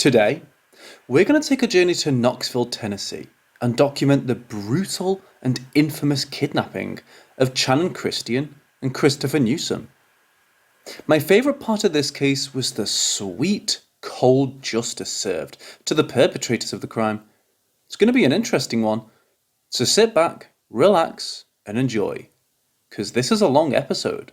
Today, we're going to take a journey to Knoxville, Tennessee, and document the brutal and infamous kidnapping of Channon Christian and Christopher Newsom. My favourite part of this case was the sweet, cold justice served to the perpetrators of the crime. It's going to be an interesting one, so sit back, relax, and enjoy, because this is a long episode.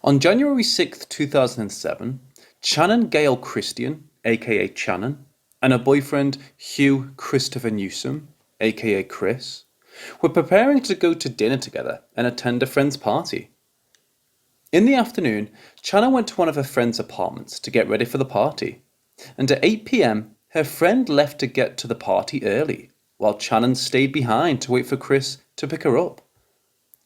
On January 6th, 2007, Channon Gale Christian, aka Channon, and her boyfriend Hugh Christopher Newsom, aka Chris, were preparing to go to dinner together and attend a friend's party. In the afternoon, Channon went to one of her friend's apartments to get ready for the party, and at 8 p.m, her friend left to get to the party early, while Channon stayed behind to wait for Chris to pick her up.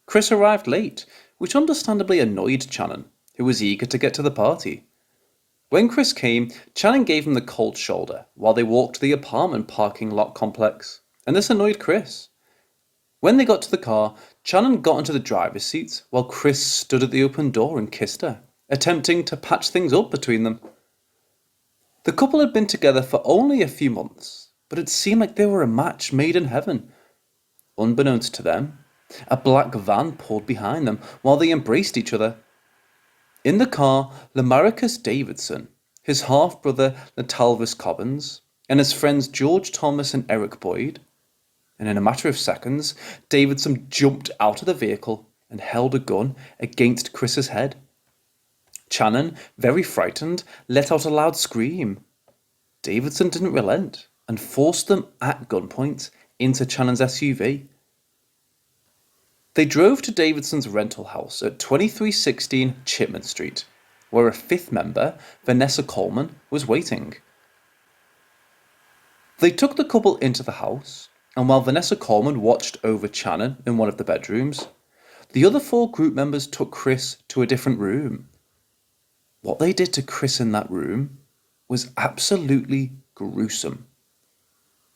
Chris arrived late, which understandably annoyed Channon, who was eager to get to the party. When Chris came, Channon gave him the cold shoulder while they walked to the apartment parking lot complex, and this annoyed Chris. When they got to the car, Channon got into the driver's seat while Chris stood at the open door and kissed her, attempting to patch things up between them. The couple had been together for only a few months, but it seemed like they were a match made in heaven. Unbeknownst to them, a black van pulled behind them while they embraced each other. In the car, Lemaricus Davidson, his half-brother Letalvis Cobbibs, and his friends George Thomas and Eric Boyd. And in a matter of seconds, Davidson jumped out of the vehicle and held a gun against Chris's head. Channon, very frightened, let out a loud scream. Davidson didn't relent and forced them at gunpoint into Channon's SUV. They drove to Davidson's rental house at 2316 Chipman Street, where a fifth member, Vanessa Coleman, was waiting. They took the couple into the house, and while Vanessa Coleman watched over Channon in one of the bedrooms, the other four group members took Chris to a different room. What they did to Chris in that room was absolutely gruesome.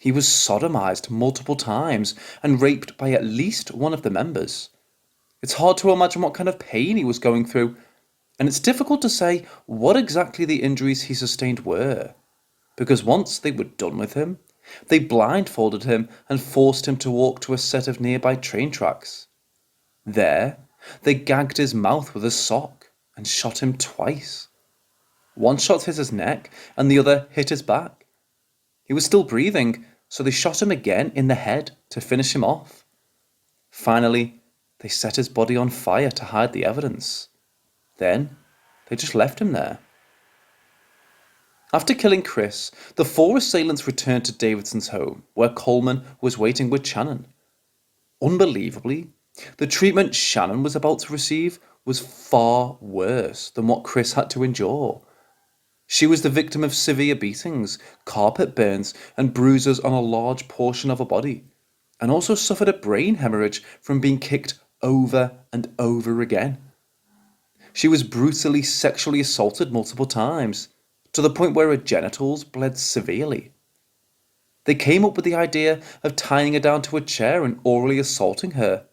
He was sodomized multiple times and raped by at least one of the members. It's hard to imagine what kind of pain he was going through, and it's difficult to say what exactly the injuries he sustained were, because once they were done with him, they blindfolded him and forced him to walk to a set of nearby train tracks. There, they gagged his mouth with a sock and shot him twice. One shot hit his neck and the other hit his back. He was still breathing, so they shot him again in the head to finish him off. Finally, they set his body on fire to hide the evidence. Then, they just left him there. After killing Chris, the four assailants returned to Davidson's home, where Coleman was waiting with Channon. Unbelievably, the treatment Channon was about to receive was far worse than what Chris had to endure. She was the victim of severe beatings, carpet burns, and bruises on a large portion of her body, and also suffered a brain hemorrhage from being kicked over and over again. She was brutally sexually assaulted multiple times, to the point where her genitals bled severely. They came up with the idea of tying her down to a chair and orally assaulting her.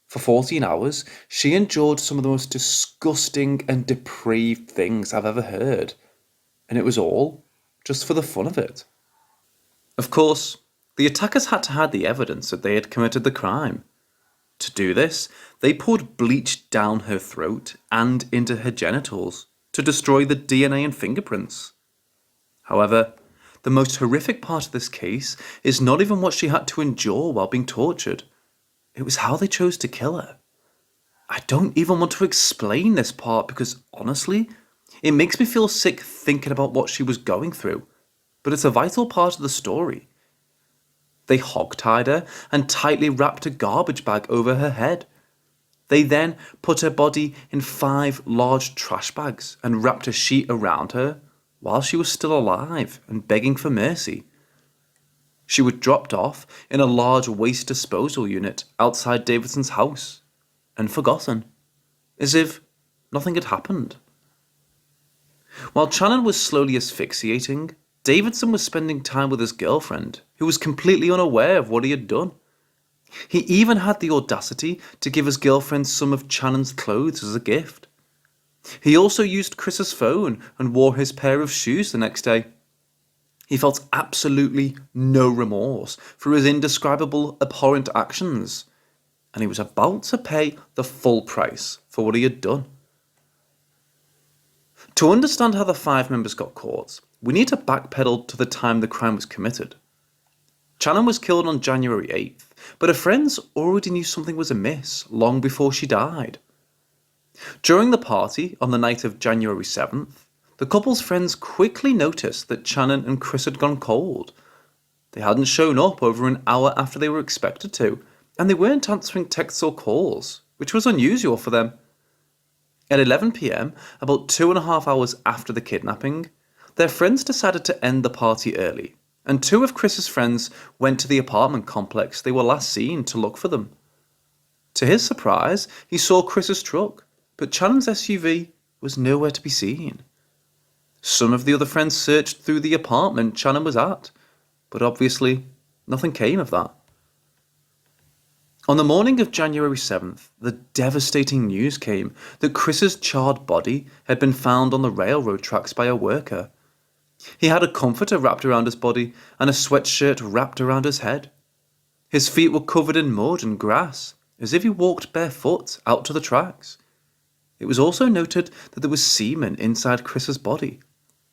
For 14 hours, she endured some of the most disgusting and depraved things I've ever heard, and it was all just for the fun of it. Of course, the attackers had to hide the evidence that they had committed the crime. To do this, they poured bleach down her throat and into her genitals to destroy the DNA and fingerprints. However, the most horrific part of this case is not even what she had to endure while being tortured. It was how they chose to kill her. I don't even want to explain this part because, honestly, it makes me feel sick thinking about what she was going through, but it's a vital part of the story. They hogtied her and tightly wrapped a garbage bag over her head. They then put her body in 5 large trash bags and wrapped a sheet around her while she was still alive and begging for mercy. She was dropped off in a large waste disposal unit outside Davidson's house and forgotten, as if nothing had happened. While Channon was slowly asphyxiating, Davidson was spending time with his girlfriend, who was completely unaware of what he had done. He even had the audacity to give his girlfriend some of Channon's clothes as a gift. He also used Chris's phone and wore his pair of shoes the next day. He felt absolutely no remorse for his indescribable, abhorrent actions, and he was about to pay the full price for what he had done. To understand how the five members got caught, we need to backpedal to the time the crime was committed. Channon was killed on January 8th, but her friends already knew something was amiss long before she died. During the party on the night of January 7th, the couple's friends quickly noticed that Channon and Chris had gone cold. They hadn't shown up over an hour after they were expected to, and they weren't answering texts or calls, which was unusual for them. At 11 p.m, about 2.5 hours after the kidnapping, their friends decided to end the party early, and two of Chris's friends went to the apartment complex they were last seen to look for them. To his surprise, he saw Chris's truck, but Channon's SUV was nowhere to be seen. Some of the other friends searched through the apartment Channon was at, but obviously nothing came of that. On the morning of January 7th, the devastating news came that Chris's charred body had been found on the railroad tracks by a worker. He had a comforter wrapped around his body and a sweatshirt wrapped around his head. His feet were covered in mud and grass, as if he walked barefoot out to the tracks. It was also noted that there was semen inside Chris's body,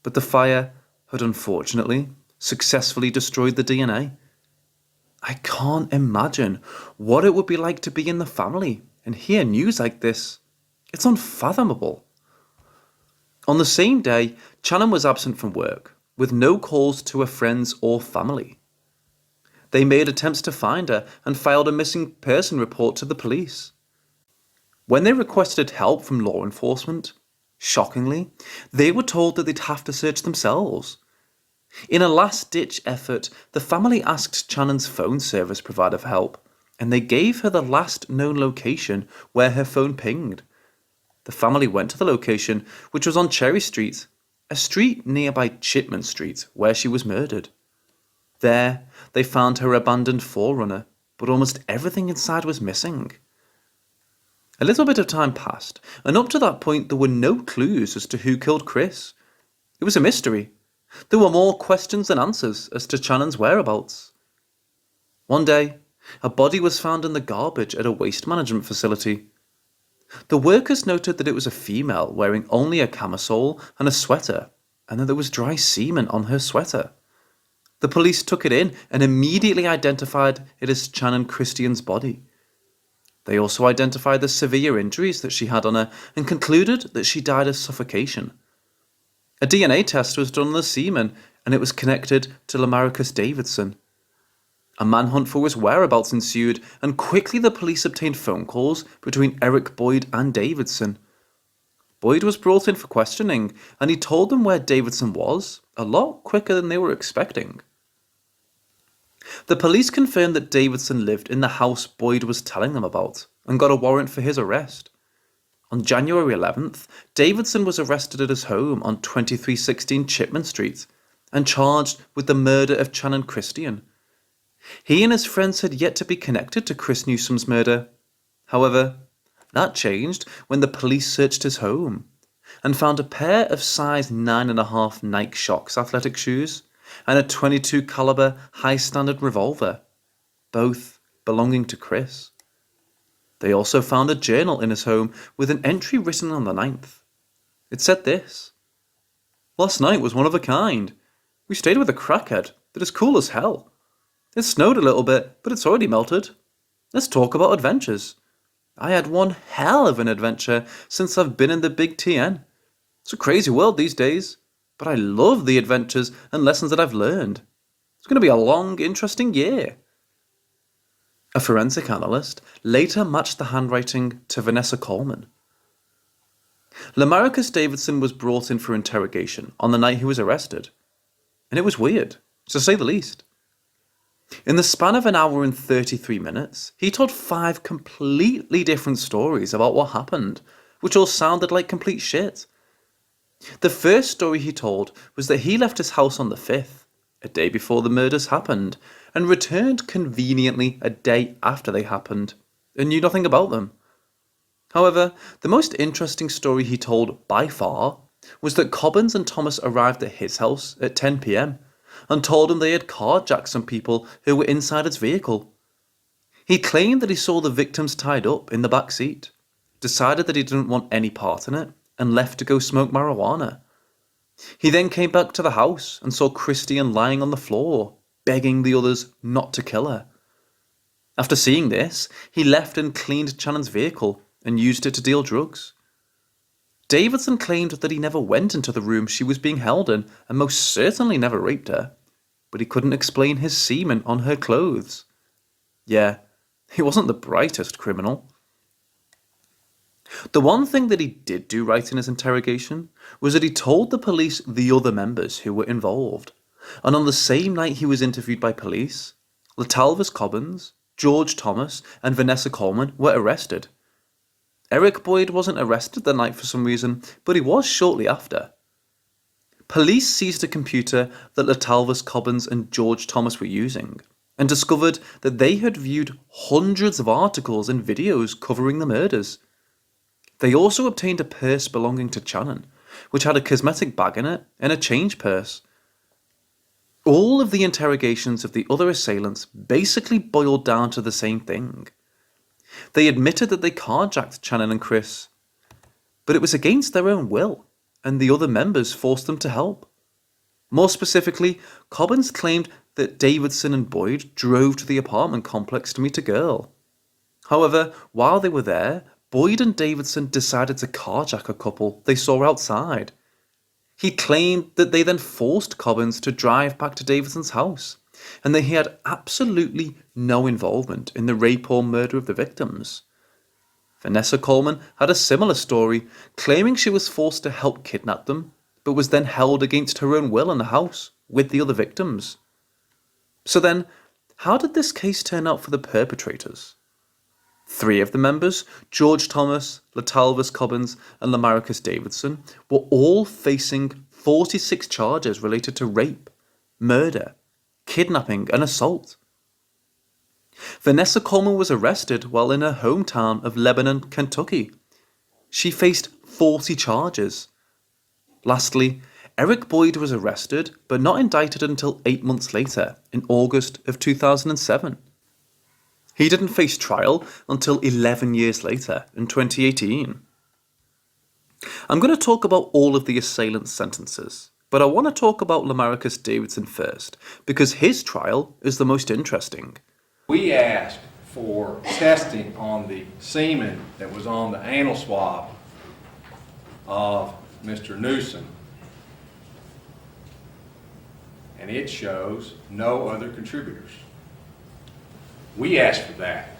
but the fire had unfortunately successfully destroyed the DNA. I can't imagine what it would be like to be in the family and hear news like this. It's unfathomable. On the same day, Channon was absent from work, with no calls to her friends or family. They made attempts to find her and filed a missing person report to the police. When they requested help from law enforcement, shockingly, they were told that they'd have to search themselves. In a last-ditch effort, the family asked Channon's phone service provider for help, and they gave her the last known location where her phone pinged. The family went to the location, which was on Cherry Street, a street nearby Chipman Street, where she was murdered. There, they found her abandoned 4Runner, but almost everything inside was missing. A little bit of time passed, and up to that point there were no clues as to who killed Chris. It was a mystery. There were more questions than answers as to Channon's whereabouts. One day, a body was found in the garbage at a waste management facility. The workers noted that it was a female wearing only a camisole and a sweater, and that there was dry semen on her sweater. The police took it in and immediately identified it as Channon Christian's body. They also identified the severe injuries that she had on her and concluded that she died of suffocation. A DNA test was done on the semen, and it was connected to Lemaricus Davidson. A manhunt for his whereabouts ensued, and quickly the police obtained phone calls between Eric Boyd and Davidson. Boyd was brought in for questioning, and he told them where Davidson was, a lot quicker than they were expecting. The police confirmed that Davidson lived in the house Boyd was telling them about, and got a warrant for his arrest. On January 11th, Davidson was arrested at his home on 2316 Chipman Street and charged with the murder of Channon Christian. He and his friends had yet to be connected to Chris Newsom's murder. However, that changed when the police searched his home and found a pair of size 9.5 Nike Shox athletic shoes and a .22 caliber high-standard revolver, both belonging to Chris. They also found a journal in his home with an entry written on the 9th. It said this: "Last night was one of a kind. We stayed with a crackhead that is cool as hell. It snowed a little bit, but it's already melted. Let's talk about adventures. I had one hell of an adventure since I've been in the Big TN. It's a crazy world these days, but I love the adventures and lessons that I've learned. It's going to be a long, interesting year." A forensic analyst later matched the handwriting to Vanessa Coleman. Lemaricus Davidson was brought in for interrogation on the night he was arrested, and it was weird, to say the least. In the span of an hour and 33 minutes, he told 5 completely different stories about what happened, which all sounded like complete shit. The first story he told was that he left his house on the 5th, a day before the murders happened, and returned conveniently a day after they happened, and knew nothing about them. However, the most interesting story he told by far was that Cobbins and Thomas arrived at his house at 10 p.m. and told him they had carjacked some people who were inside his vehicle. He claimed that he saw the victims tied up in the back seat, decided that he didn't want any part in it, and left to go smoke marijuana. He then came back to the house and saw Christian lying on the floor, begging the others not to kill her. After seeing this, he left and cleaned Channon's vehicle and used it to deal drugs. Davidson claimed that he never went into the room she was being held in and most certainly never raped her, but he couldn't explain his semen on her clothes. Yeah, he wasn't the brightest criminal. The one thing that he did do right in his interrogation was that he told the police the other members who were involved, and on the same night he was interviewed by police, Letalvis Cobbins, George Thomas, and Vanessa Coleman were arrested. Eric Boyd wasn't arrested the night for some reason, but he was shortly after. Police seized a computer that Letalvis Cobbins and George Thomas were using, and discovered that they had viewed hundreds of articles and videos covering the murders. They also obtained a purse belonging to Channon, which had a cosmetic bag in it and a change purse. All of the interrogations of the other assailants basically boiled down to the same thing. They admitted that they carjacked Channon and Chris, but it was against their own will, and the other members forced them to help. More specifically, Cobbins claimed that Davidson and Boyd drove to the apartment complex to meet a girl. However, while they were there, Boyd and Davidson decided to carjack a couple they saw outside. He claimed that they then forced Cobbins to drive back to Davidson's house, and that he had absolutely no involvement in the rape or murder of the victims. Vanessa Coleman had a similar story, claiming she was forced to help kidnap them, but was then held against her own will in the house with the other victims. So then, how did this case turn out for the perpetrators? 3 of the members, George Thomas, Letalvis Cobbins, and Lemaricus Davidson, were all facing 46 charges related to rape, murder, kidnapping, and assault. Vanessa Coleman was arrested while in her hometown of Lebanon, Kentucky. She faced 40 charges. Lastly, Eric Boyd was arrested but not indicted until 8 months later, in August of 2007. He didn't face trial until 11 years later, in 2018. I'm going to talk about all of the assailants' sentences, but I want to talk about Lemaricus Davidson first, because his trial is the most interesting. We asked for testing on the semen that was on the anal swab of Mr. Newsom, and it shows no other contributors. We asked for that.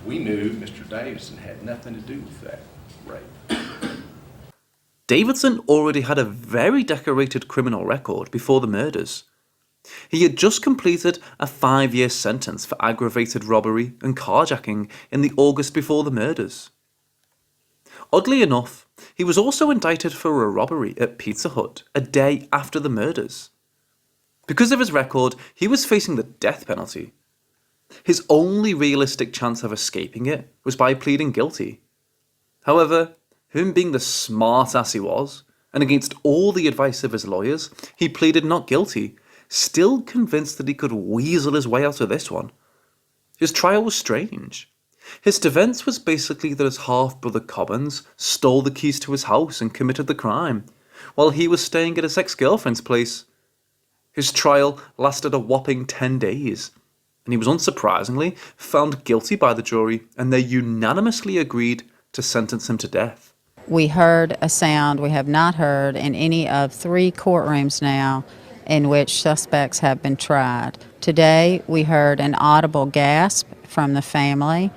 We knew Mr. Davidson had nothing to do with that rape. Davidson already had a very decorated criminal record before the murders. He had just completed a 5-year sentence for aggravated robbery and carjacking in the August before the murders. Oddly enough, he was also indicted for a robbery at Pizza Hut a day after the murders. Because of his record, he was facing the death penalty. His only realistic chance of escaping it was by pleading guilty. However, him being the smart ass he was, and against all the advice of his lawyers, he pleaded not guilty, still convinced that he could weasel his way out of this one. His trial was strange. His defense was basically that his half-brother Cobbins stole the keys to his house and committed the crime, while he was staying at his ex-girlfriend's place. His trial lasted a whopping 10 days, and he was unsurprisingly found guilty by the jury, and they unanimously agreed to sentence him to death. We heard a sound we have not heard in any of 3 courtrooms now in which suspects have been tried. Today, we heard an audible gasp from the family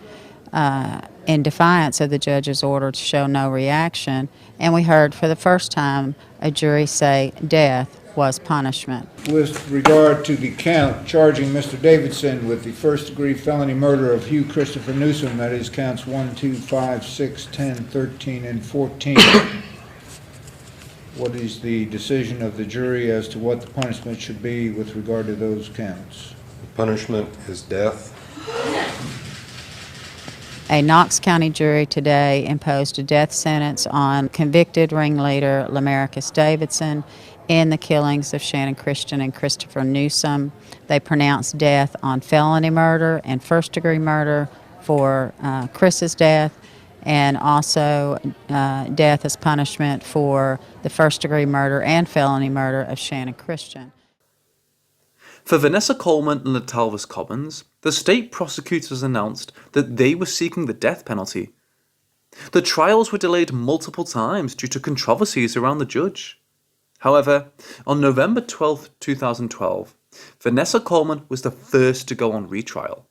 in defiance of the judge's order to show no reaction, and we heard for the first time a jury say death was punishment. With regard to the count charging Mr. Davidson with the first-degree felony murder of Hugh Christopher Newsom, that is counts 1, 2, 5, 6, 10, 13, and 14, what is the decision of the jury as to what the punishment should be with regard to those counts? The punishment is death. A Knox County jury today imposed a death sentence on convicted ringleader Lemaricus Davidson in the killings of Channon Christian and Christopher Newsom. They pronounced death on felony murder and first-degree murder for Chris's death, and also death as punishment for the first-degree murder and felony murder of Channon Christian. For Vanessa Coleman and Letalvis Cobbins, the state prosecutors announced that they were seeking the death penalty. The trials were delayed multiple times due to controversies around the judge. However, on November 12, 2012, Vanessa Coleman was the first to go on retrial.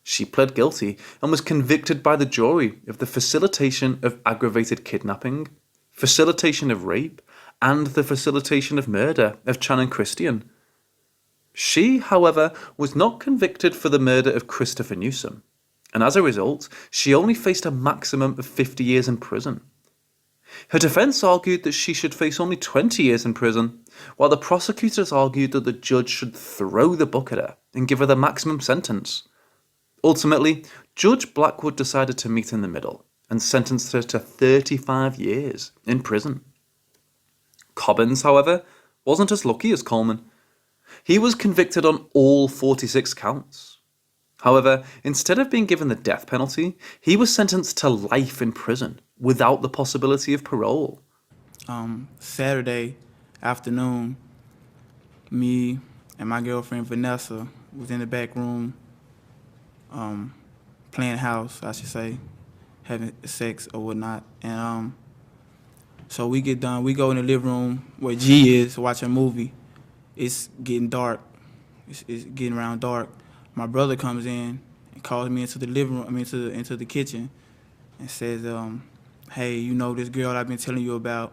She pled guilty and was convicted by the jury of the facilitation of aggravated kidnapping, facilitation of rape, and the facilitation of murder of Channon Christian. She, however, was not convicted for the murder of Christopher Newsom, and as a result, she only faced a maximum of 50 years in prison. Her defense argued that she should face only 20 years in prison, while the prosecutors argued that the judge should throw the book at her and give her the maximum sentence. Ultimately, Judge Blackwood decided to meet in the middle and sentenced her to 35 years in prison. Cobbins, however, wasn't as lucky as Coleman. He was convicted on all 46 counts. However, instead of being given the death penalty, he was sentenced to life in prison without the possibility of parole. Saturday afternoon, me and my girlfriend Vanessa was in the back room playing house, I should say, having sex or whatnot. And so we get done. We go in the living room where G is watching a movie. It's getting dark. It's getting around dark. My brother comes in and calls me into the living room, into the kitchen, and says, "Hey, you know this girl I've been telling you about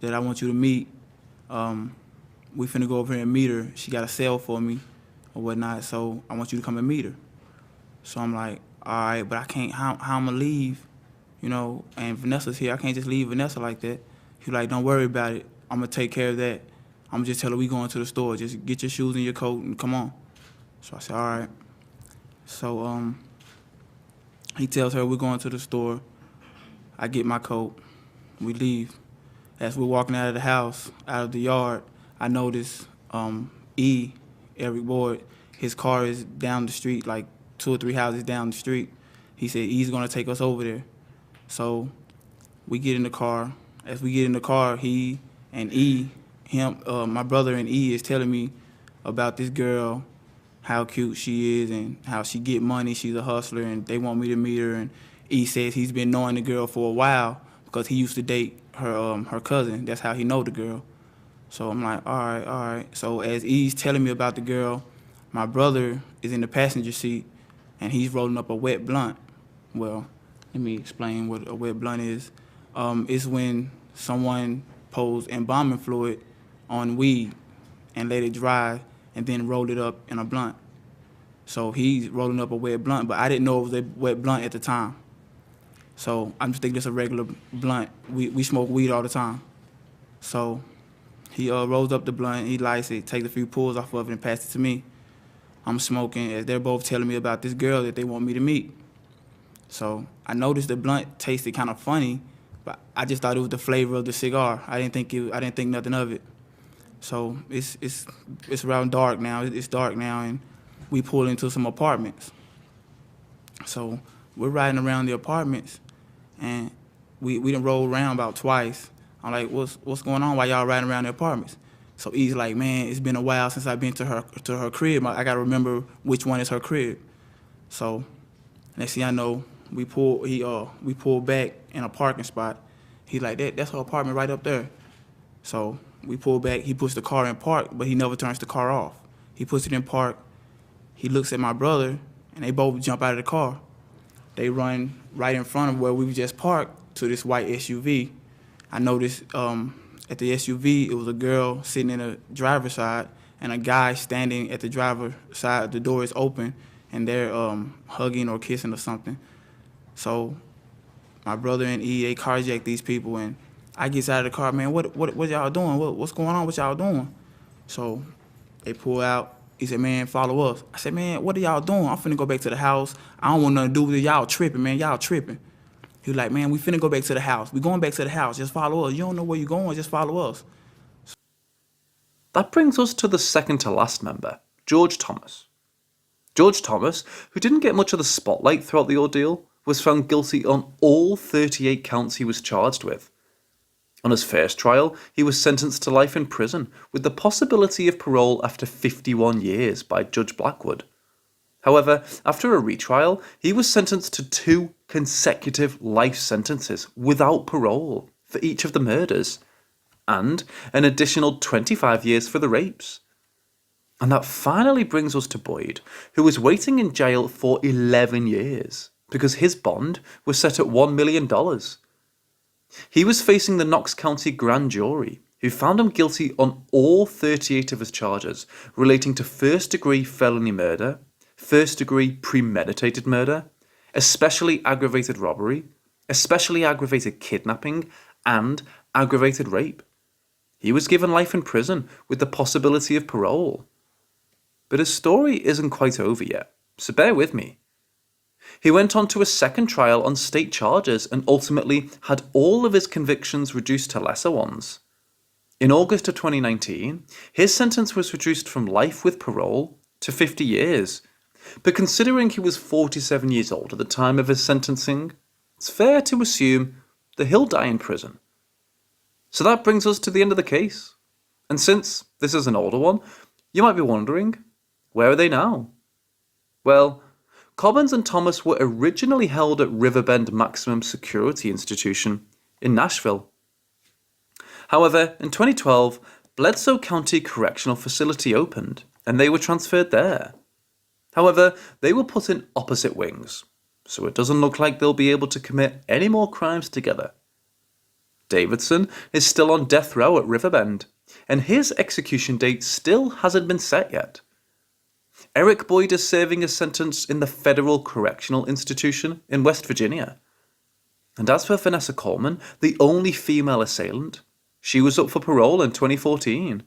that I want you to meet? We finna go over here and meet her. She got a cell for me or whatnot, so I want you to come and meet her." So I'm like, all right, but I can't, how I'm gonna leave, you know, and Vanessa's here. I can't just leave Vanessa like that. He's like, don't worry about it. I'm gonna take care of that. I'm gonna just tell her we going to the store. Just get your shoes and your coat and come on. So I said, all right. So he tells her we're going to the store. I get my coat. We leave. As we're walking out of the house, out of the yard, I notice Eric Boyd, his car is down the street, like 2 or 3 houses down the street. He said he's gonna take us over there. So we get in the car. As we get in the car, he and my brother and is telling me about this girl, how cute she is and how she get money. She's a hustler and they want me to meet her. And says he's been knowing the girl for a while because he used to date her cousin. That's how he know the girl. So I'm like, all right. So as E's telling me about the girl, my brother is in the passenger seat and he's rolling up a wet blunt. Well, let me explain what a wet blunt is. It's when someone pours embalming fluid on weed and let it dry and then roll it up in a blunt. So he's rolling up a wet blunt, but I didn't know it was a wet blunt at the time. So I'm just thinking it's a regular blunt. We smoke weed all the time. So he rolls up the blunt, he lights it, takes a few pulls off of it and passes it to me. I'm smoking as they're both telling me about this girl that they want me to meet. So I noticed the blunt tasted kind of funny, but I just thought it was the flavor of the cigar. I didn't think nothing of it. So it's around dark now. It's dark now, and we pull into some apartments. So we're riding around the apartments, and we done rolled around about twice. I'm like, what's going on? Why y'all riding around the apartments? So he's like, man, it's been a while since I've been to her crib. I gotta remember which one is her crib. So next thing I know, we pull back in a parking spot. He's like, that's her apartment right up there. So we pull back. He puts the car in park, but he never turns the car off. He puts it in park. He looks at my brother, and they both jump out of the car. They run right in front of where we just parked to this white SUV. I noticed at the SUV, it was a girl sitting in the driver's side and a guy standing at the driver's side. The door is open, and they're hugging or kissing or something. So my brother and they carjack these people, and I get out of the car, man, what y'all doing? What's going on? What y'all doing? So they pull out. He said, man, follow us. I said, man, what are y'all doing? I'm finna go back to the house. I don't want nothing to do with it. Y'all tripping, man. Y'all tripping. He was like, man, we finna go back to the house. We going back to the house. Just follow us. You don't know where you're going. Just follow us. That brings us to the second to last member, George Thomas. George Thomas, who didn't get much of the spotlight throughout the ordeal, was found guilty on all 38 counts he was charged with. On his first trial, he was sentenced to life in prison, with the possibility of parole after 51 years by Judge Blackwood. However, after a retrial, he was sentenced to 2 consecutive life sentences without parole for each of the murders, and an additional 25 years for the rapes. And that finally brings us to Boyd, who was waiting in jail for 11 years because his bond was set at $1 million. He was facing the Knox County grand jury, who found him guilty on all 38 of his charges relating to first-degree felony murder, first-degree premeditated murder, especially aggravated robbery, especially aggravated kidnapping, and aggravated rape. He was given life in prison with the possibility of parole. But his story isn't quite over yet, so bear with me. He went on to a second trial on state charges and ultimately had all of his convictions reduced to lesser ones. In August of 2019, his sentence was reduced from life with parole to 50 years. But considering he was 47 years old at the time of his sentencing, it's fair to assume that he'll die in prison. So that brings us to the end of the case. And since this is an older one, you might be wondering, where are they now? Well, Cobbins and Thomas were originally held at Riverbend Maximum Security Institution in Nashville. However, in 2012, Bledsoe County Correctional Facility opened, and they were transferred there. However, they were put in opposite wings, so it doesn't look like they'll be able to commit any more crimes together. Davidson is still on death row at Riverbend, and his execution date still hasn't been set yet. Eric Boyd is serving a sentence in the Federal Correctional Institution in West Virginia. And as for Vanessa Coleman, the only female assailant, she was up for parole in 2014.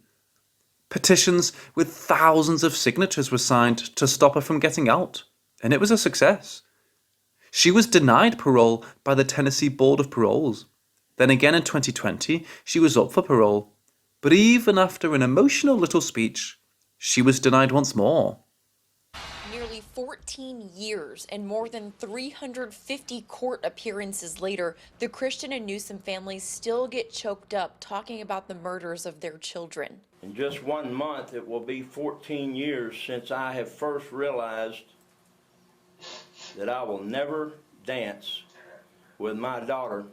Petitions with thousands of signatures were signed to stop her from getting out, and it was a success. She was denied parole by the Tennessee Board of Paroles. Then again in 2020, she was up for parole, but even after an emotional little speech, she was denied once more. Nearly 14 years and more than 350 court appearances later, the Christian and Newsom families still get choked up talking about the murders of their children. In just 1 month, it will be 14 years since I have first realized that I will never dance with my daughter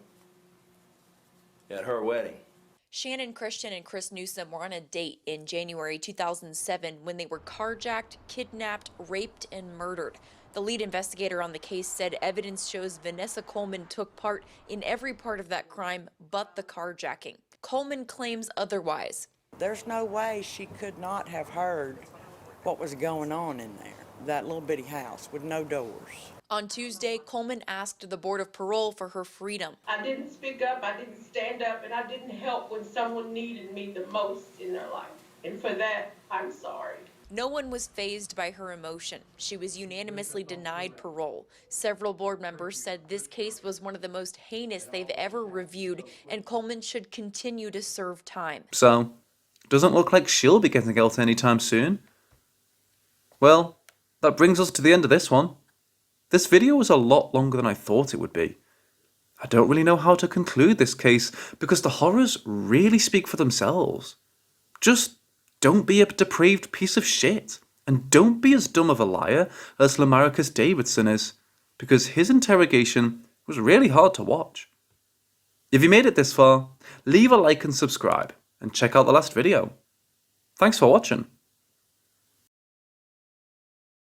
at her wedding. Channon, Christian, and Chris Newsom were on a date in January 2007 when they were carjacked, kidnapped, raped, and murdered. The lead investigator on the case said evidence shows Vanessa Coleman took part in every part of that crime but the carjacking. Coleman claims otherwise. There's no way she could not have heard what was going on in there, that little bitty house with no doors. On Tuesday, Coleman asked the Board of Parole for her freedom. I didn't speak up, I didn't stand up, and I didn't help when someone needed me the most in their life. And for that, I'm sorry. No one was fazed by her emotion. She was unanimously denied parole. Several board members said this case was one of the most heinous they've ever reviewed, and Coleman should continue to serve time. So, doesn't look like she'll be getting out anytime soon. Well, that brings us to the end of this one. This video was a lot longer than I thought it would be. I don't really know how to conclude this case because the horrors really speak for themselves. Just don't be a depraved piece of shit, and don't be as dumb of a liar as Lemaricus Davidson is, because his interrogation was really hard to watch. If you made it this far, leave a like and subscribe, and check out the last video. Thanks for watching.